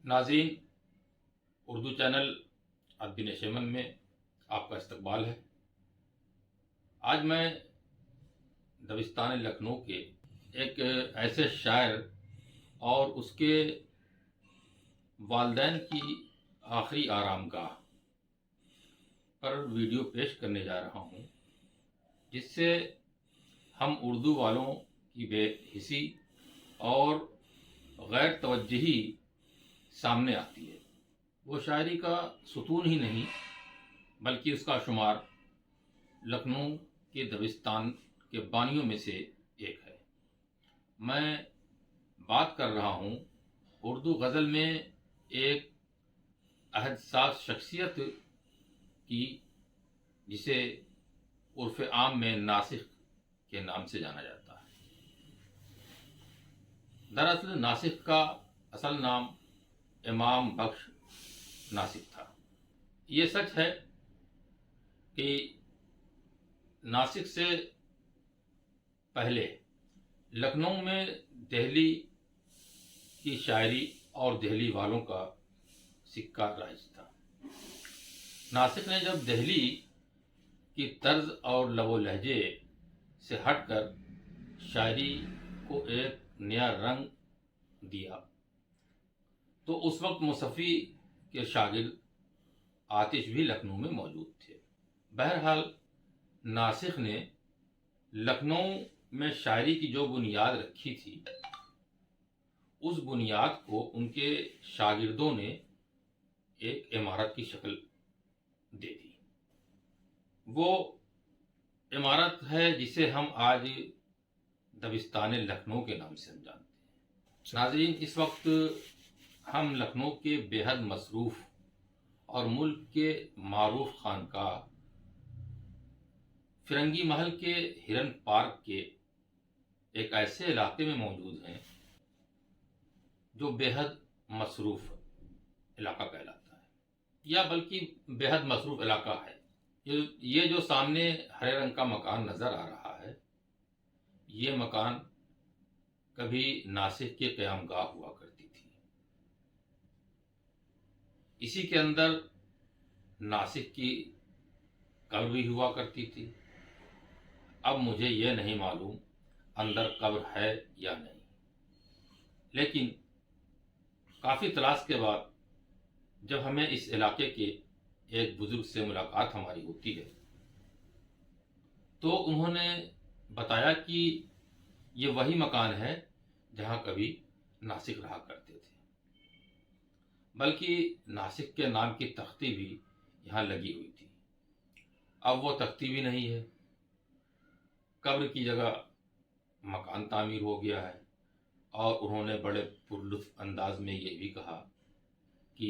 ناظرین، اردو چینل ادبی نشیمن میں آپ کا استقبال ہے۔ آج میں دبستان لکھنؤ کے ایک ایسے شاعر اور اس کے والدین کی آخری آرام گاہ پر ویڈیو پیش کرنے جا رہا ہوں، جس سے ہم اردو والوں کی بے حسی اور غیر توجہی سامنے آتی ہے۔ وہ شاعری کا ستون ہی نہیں بلکہ اس کا شمار لکھنؤ کے دبستان کے بانیوں میں سے ایک ہے۔ میں بات کر رہا ہوں اردو غزل میں ایک عہد ساز شخصیت کی، جسے عرف عام میں ناسخ کے نام سے جانا جاتا ہے۔ دراصل ناسخ کا اصل نام امام بخش ناسک تھا۔ یہ سچ ہے کہ ناسک سے پہلے لکھنؤ میں دہلی کی شاعری اور دہلی والوں کا سکہ رائج تھا۔ ناسک نے جب دہلی کی طرز اور لب و لہجے سے ہٹ کر شاعری کو ایک نیا رنگ دیا، تو اس وقت مصفی کے شاگرد آتش بھی لکھنؤ میں موجود تھے۔ بہرحال ناسخ نے لکھنؤ میں شاعری کی جو بنیاد رکھی تھی، اس بنیاد کو ان کے شاگردوں نے ایک عمارت کی شکل دے دی۔ وہ عمارت ہے جسے ہم آج دبستان لکھنؤ کے نام سے ہم جانتے ہیں۔ ناظرین، اس وقت ہم لکھنؤ کے بے حد مصروف اور ملک کے معروف خانقاہ فرنگی محل کے ہرن پارک کے ایک ایسے علاقے میں موجود ہیں جو بے حد مصروف علاقہ کہلاتا ہے، یا بلکہ بے حد مصروف علاقہ ہے۔ یہ جو سامنے ہرے رنگ کا مکان نظر آ رہا ہے، یہ مکان کبھی ناسک کی قیام گاہ ہوا کرتی تھی۔ اسی کے اندر ناسک کی قبر بھی ہوا کرتی تھی۔ اب مجھے یہ نہیں معلوم اندر قبر ہے یا نہیں، لیکن کافی تلاش کے بعد جب ہمیں اس علاقے کے ایک بزرگ سے ملاقات ہماری ہوتی ہے، تو انہوں نے بتایا کہ یہ وہی مکان ہے جہاں کبھی ناسک رہا کرتے تھے، بلکہ ناسک کے نام کی تختی بھی یہاں لگی ہوئی تھی۔ اب وہ تختی بھی نہیں ہے، قبر کی جگہ مکان تعمیر ہو گیا ہے، اور انہوں نے بڑے پرلطف انداز میں یہ بھی کہا کہ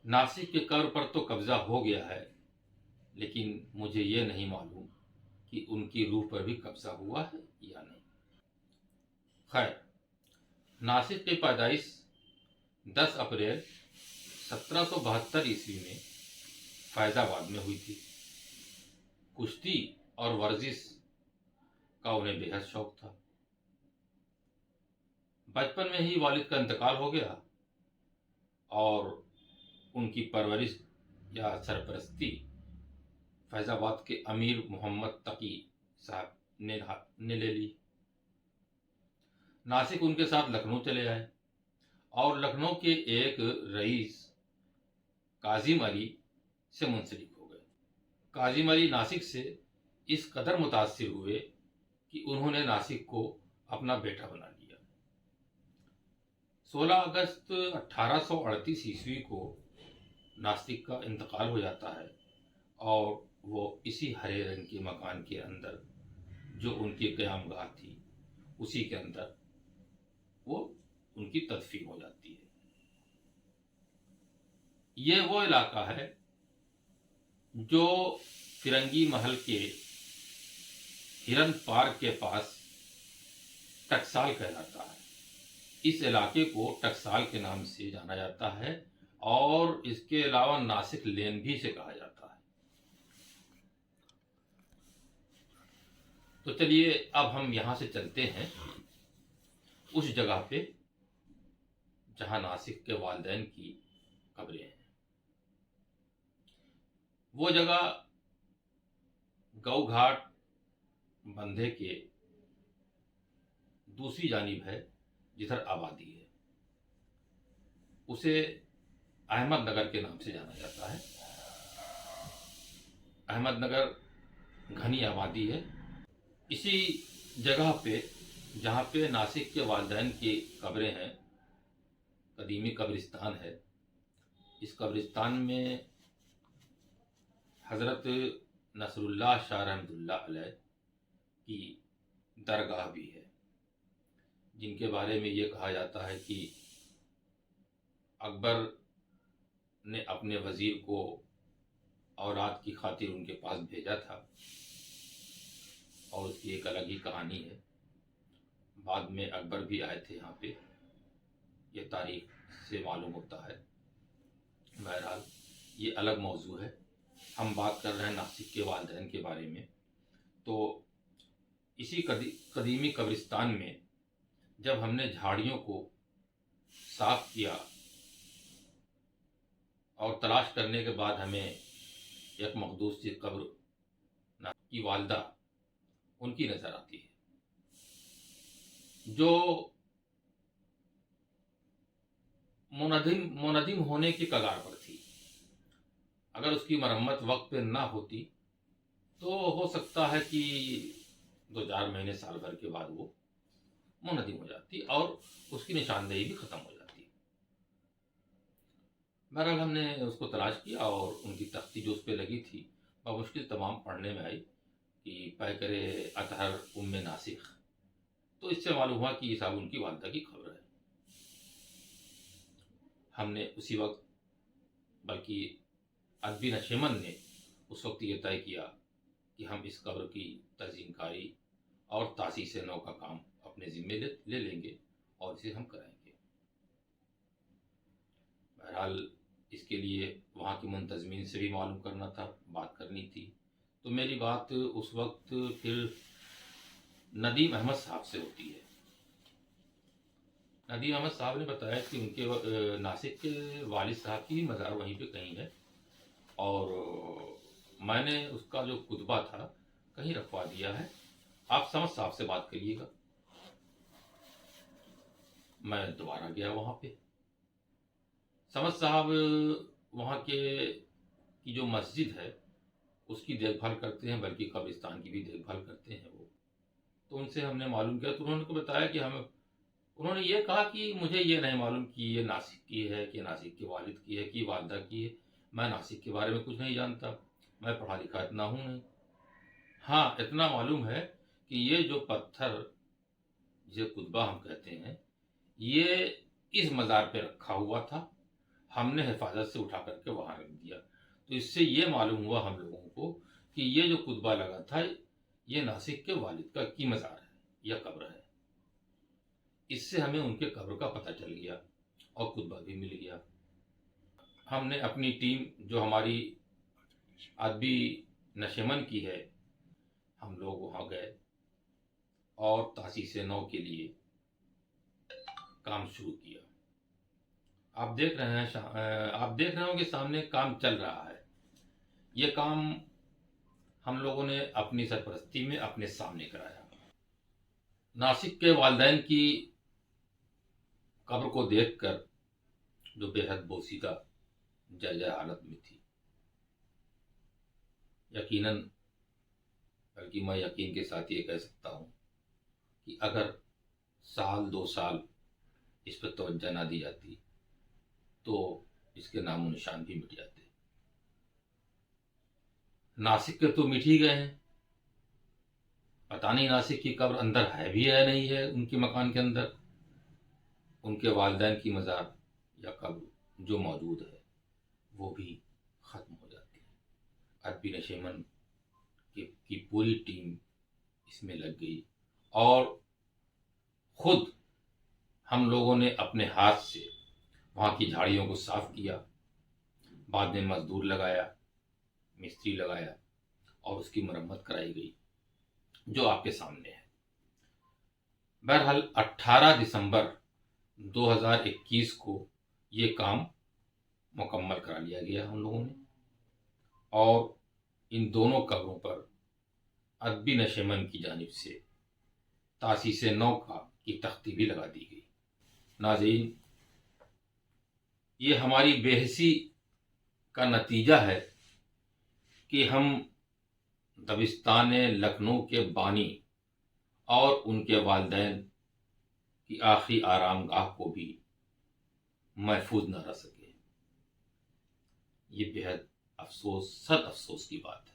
ناسک کے قبر پر تو قبضہ ہو گیا ہے، لیکن مجھے یہ نہیں معلوم کہ ان کی روح پر بھی قبضہ ہوا ہے یا نہیں۔ خیر، ناسک کی پیدائش 10 اپریل 1772 عیسوی میں فیض آباد میں ہوئی تھی۔ کشتی اور ورزش کا انہیں بے حد شوق تھا۔ بچپن میں ہی والد کا انتقال ہو گیا، اور ان کی پرورش یا سرپرستی فیض آباد کے امیر محمد تقی صاحب نے لے لی۔ ناسک ان کے ساتھ لکھنؤ چلے آئے، اور لکھنؤ کے ایک رئیس کاظم علی سے منسلک ہو گئے۔ کاظم علی ناسک سے اس قدر متاثر ہوئے کہ انہوں نے ناسک کو اپنا بیٹا بنا لیا۔ 16 اگست 1838 عیسوی کو ناسک کا انتقال ہو جاتا ہے، اور وہ اسی ہرے رنگ کے مکان کے اندر جو ان کی قیام گاہ تھی، اسی کے اندر وہ ان کی تدفین ہو جاتی ہے۔ یہ وہ علاقہ ہے جو فرنگی محل کے ہرن پارک کے پاس ٹکسال کہلاتا ہے۔ اس علاقے کو ٹکسال کے نام سے جانا جاتا ہے، اور اس کے علاوہ ناسک لین بھی سے کہا جاتا ہے۔ تو چلیے اب ہم یہاں سے چلتے ہیں اس جگہ پہ جہاں ناسک کے والدین کی قبریں ہیں. وہ جگہ گو گھاٹ بندھے کے دوسری جانب ہے جدھر آبادی ہے. اسے احمد نگر کے نام سے جانا جاتا ہے. احمد نگر گھنی آبادی ہے. اسی جگہ پہ جہاں پہ ناسک کے والدین کی قبریں ہیں قدیمی قبرستان ہے. اس قبرستان میں حضرت نصر اللہ شاہ رحمۃ اللہ علیہ کی درگاہ بھی ہے، جن کے بارے میں یہ کہا جاتا ہے کہ اکبر نے اپنے وزیر کو اولاد کی خاطر ان کے پاس بھیجا تھا، اور اس کی ایک الگ ہی کہانی ہے. بعد میں اکبر بھی آئے تھے یہاں پہ، یہ تاریخ سے معلوم ہوتا ہے. بہرحال یہ الگ موضوع ہے. ہم بات کر رہے ہیں ناسک کے والدین کے بارے میں. تو اسی قدیمی قبرستان میں جب ہم نے جھاڑیوں کو صاف کیا اور تلاش کرنے کے بعد ہمیں ایک مقدوس سی قبر کی والدہ ان کی نظر آتی ہے، جو منہدم ہونے کی کگار پر تھی. اگر اس کی مرمت وقت پہ نہ ہوتی تو ہو سکتا ہے کہ 2-4 مہینے سال بھر کے بعد وہ منہدم ہو جاتی اور اس کی نشاندہی بھی ختم ہو جاتی. بہرحال ہم نے اس کو تلاش کیا اور ان کی تختی جو اس پہ لگی تھی بمشکل تمام پڑھنے میں آئی کہ پیکرے اطہر ام ناسک. تو اس سے معلوم ہوا کہ یہ صاحب ان کی والدہ کی خبر ہے. ہم نے اسی وقت، بلکہ ادبی نشیمن نے اس وقت یہ طے کیا کہ ہم اس قبر کی تزئین کاری اور تاسیس نو کا کام اپنے ذمے لے لیں گے اور اسے ہم کرائیں گے. بہرحال اس کے لیے وہاں کی منتظمین سے بھی معلوم کرنا تھا، بات کرنی تھی. تو میری بات اس وقت پھر ندیم احمد صاحب سے ہوتی ہے. ندیم احمد صاحب نے بتایا کہ ان کے ناسک کے والد صاحب کی مزار وہیں پہ کہیں ہے، اور میں نے اس کا جو کتبہ تھا کہیں رکھوا دیا ہے، آپ سمجھ صاحب سے بات کریے گا. میں دوبارہ گیا وہاں پہ. سمجھ صاحب وہاں کی جو مسجد ہے اس کی دیکھ بھال کرتے ہیں، بلکہ قبرستان کی بھی دیکھ بھال کرتے ہیں وہ. تو ان سے ہم نے معلوم کیا تو انہوں نے کو بتایا کہ انہوں نے یہ کہا کہ مجھے یہ نہیں معلوم کہ یہ ناسک کی ہے کہ ناسک کے والد کی ہے کہ والدہ کی ہے. میں ناسک کے بارے میں کچھ نہیں جانتا، میں پڑھا لکھا اتنا ہوں نہیں. ہاں اتنا معلوم ہے کہ یہ جو پتھر جسے کتبہ ہم کہتے ہیں یہ اس مزار پہ رکھا ہوا تھا، ہم نے حفاظت سے اٹھا کر کے وہاں رکھ دیا. تو اس سے یہ معلوم ہوا ہم لوگوں کو کہ یہ جو کتبہ لگا تھا یہ ناسک کے والد کا کی مزار ہے یا قبر ہے. اس سے ہمیں ان کے قبر کا پتہ چل گیا اور کتبہ بھی مل گیا. ہم نے اپنی ٹیم جو ہماری ادبی نشیمن کی ہے، ہم لوگ وہاں گئے اور تاسیس نو کے لیے کام شروع کیا. آپ دیکھ رہے ہوں کہ سامنے کام چل رہا ہے. یہ کام ہم لوگوں نے اپنی سرپرستی میں اپنے سامنے کرایا. ناسک کے والدین کی قبر کو دیکھ کر جو بے حد بوسیدہ جائزہ حالت میں تھی، یقیناً، بلکہ میں یقین کے ساتھ یہ کہہ سکتا ہوں کہ اگر 1-2 سال اس پر توجہ نہ دی جاتی تو اس کے نام و نشان بھی مٹ جاتے. ناسک کے تو مٹ ہی گئے ہیں. پتہ نہیں ناسک کی قبر اندر ہے بھی ہے نہیں ہے ان کے مکان کے اندر. ان کے والدین کی مزار یا قبر جو موجود ہے وہ بھی ختم ہو جاتی ہے. ادبی نشیمن کی پوری ٹیم اس میں لگ گئی اور خود ہم لوگوں نے اپنے ہاتھ سے وہاں کی جھاڑیوں کو صاف کیا. بعد میں مزدور لگایا، مستری لگایا اور اس کی مرمت کرائی گئی جو آپ کے سامنے ہے. بہرحال 18 دسمبر 2021 کو یہ کام مکمل کرا لیا گیا ہم لوگوں نے، اور ان دونوں قبروں پر ادبی نشیمن کی جانب سے تاسیس نو کی تختی بھی لگا دی گئی۔ ناظرین، یہ ہماری بے حسی کا نتیجہ ہے کہ ہم دبستان لکھنؤ کے بانی اور ان کے والدین کی آخری آرام گاہ کو بھی محفوظ نہ رہ سکے۔ یہ بے حد افسوس، صد افسوس کی بات ہے۔